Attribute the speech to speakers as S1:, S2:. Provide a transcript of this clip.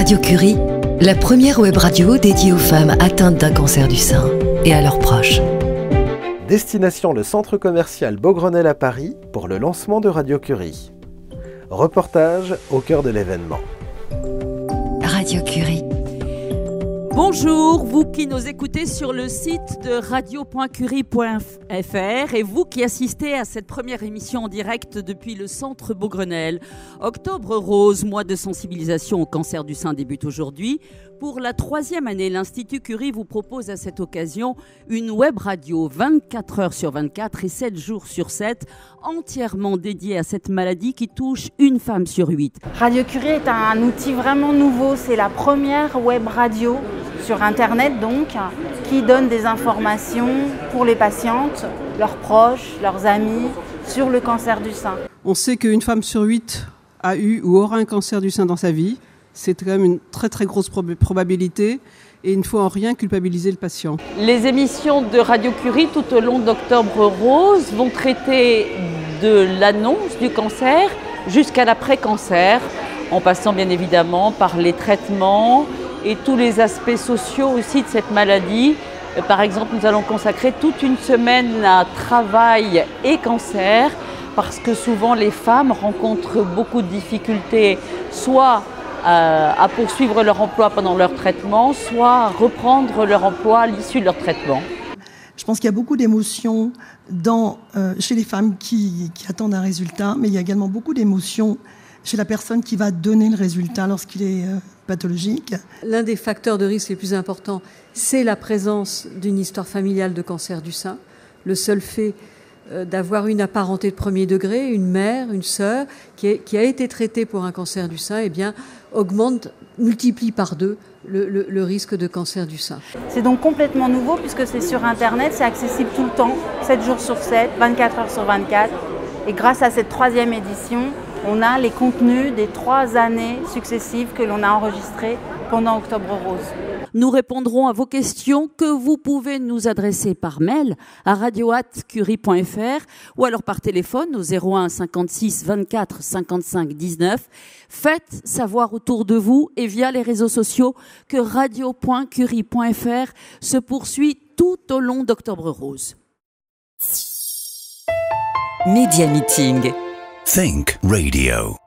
S1: Radio Curie, la première web radio dédiée aux femmes atteintes d'un cancer du sein et à leurs proches.
S2: Destination le centre commercial Beaugrenelle à Paris pour le lancement de Radio Curie. Reportage au cœur de l'événement.
S1: Radio Curie.
S3: Bonjour, vous qui nous écoutez sur le site de radio.curie.fr et vous qui assistez à cette première émission en direct depuis le centre Beaugrenelle. Octobre Rose, mois de sensibilisation au cancer du sein débute aujourd'hui. Pour la 3e année, l'Institut Curie vous propose à cette occasion une web radio 24 heures sur 24 et 7 jours sur 7, entièrement dédiée à cette maladie qui touche une femme sur 8.
S4: Radio Curie est un outil vraiment nouveau. C'est la première web radio sur Internet donc, qui donne des informations pour les patientes, leurs proches, leurs amis, sur le cancer du sein.
S5: On sait qu'une femme sur 8 a eu ou aura un cancer du sein dans sa vie. C'est quand même une très très grosse probabilité et il ne faut en rien culpabiliser le patient.
S3: Les émissions de Radio Curie tout au long d'Octobre Rose vont traiter de l'annonce du cancer jusqu'à l'après-cancer, en passant bien évidemment par les traitements et tous les aspects sociaux aussi de cette maladie. Par exemple, nous allons consacrer toute une semaine à travail et cancer, parce que souvent les femmes rencontrent beaucoup de difficultés, soit à poursuivre leur emploi pendant leur traitement, soit à reprendre leur emploi à l'issue de leur traitement.
S6: Je pense qu'il y a beaucoup d'émotions chez les femmes qui attendent un résultat, mais il y a également beaucoup d'émotions chez la personne qui va donner le résultat lorsqu'il est pathologique.
S7: L'un des facteurs de risque les plus importants, c'est la présence d'une histoire familiale de cancer du sein. Le seul fait d'avoir une apparenté de premier degré, une mère, une sœur, qui a été traitée pour un cancer du sein, eh bien, multiplie par 2 le risque de cancer du sein.
S4: C'est donc complètement nouveau puisque c'est sur Internet, c'est accessible tout le temps, 7 jours sur 7, 24 heures sur 24. Et grâce à cette 3e édition, on a les contenus des 3 années successives que l'on a enregistrées pendant Octobre Rose.
S3: Nous répondrons à vos questions que vous pouvez nous adresser par mail à radio@curie.fr ou alors par téléphone au 01 56 24 55 19. Faites savoir autour de vous et via les réseaux sociaux que radio.curie.fr se poursuit tout au long d'Octobre Rose.
S1: Media Meeting.
S8: Think Radio.